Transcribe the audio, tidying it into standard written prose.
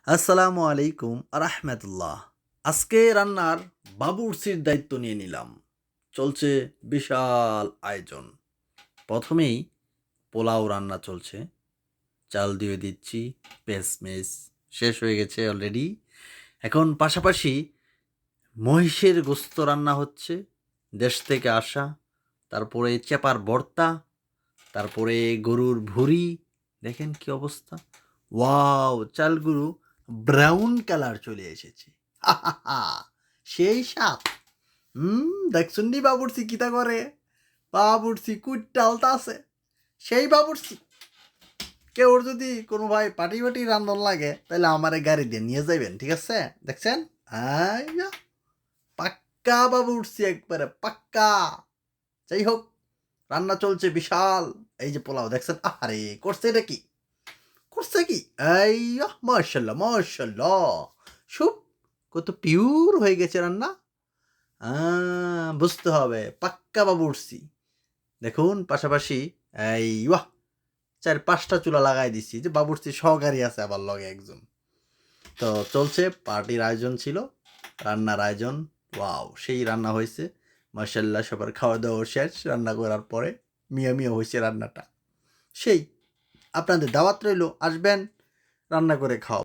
আসসালামু আলাইকুম রাহমাতুল্লাহ। আজকে রান্নার বাবুর্চির দায়িত্ব নিয়ে নিলাম। চলছে বিশাল আয়োজন। প্রথমেই পোলাও রান্না চলছে। চাল দিয়ে দিচ্ছি, পেঁয়াজ শেষ হয়ে গেছে অলরেডি। এখন পাশাপাশি মহিষের গোস্ত রান্না হচ্ছে, দেশ থেকে আসা। তারপরে চেপার ভর্তা, তারপরে গরুর ভুঁড়ি। দেখেন কি অবস্থা! ওয়াও! চালগুলো ব্রাউন কালার চলে এসেছে। হাহাহা! সেই স্বাদ! দেখছুন নি বাবুর্চি কিতা করে? বাবুর্চি কুইট্টা আলতাছে। সেই বাবুর্চি। কেউ যদি কোনো ভাই পার্টি রান্ধন লাগে তাহলে আমারে গাড়ি দিয়ে নিয়ে যাইবেন, ঠিক আছে? দেখছেন? আইয়া! পাক্কা বাবুর্চি একবারে পাক্কা। যাই হোক, রান্না চলছে বিশাল। এই যে পোলাও দেখছেন, আহারে করছে এটা কি? করছে কি? আইয়া! মাশাআল্লাহ, মাশাআল্লাহ! সুপ! কত পিওর হয়ে গেছে রান্না। আ বুঝতে হবে পাক্কা বাবুর্চি। দেখুন পাশাপাশি এই ওয়াহ! ৪-৫ টা চুলা লাগাই দিছি যে বাবুর্চি সহকারী আছে আবার লগে একজন। তো চলছে, পার্টির আয়োজন ছিল, রান্নার আয়োজন। ওয়াও! সেই রান্না হইছে। মাশাআল্লাহ সবার খাওয়া-দাওয়া শেষ। রান্না করার পরে মিয়া, মিয়া হইছে রান্নাটা। সেই আপনাদের দাওয়াত রইলো, আসবেন, রান্না করে খাওয়াবো।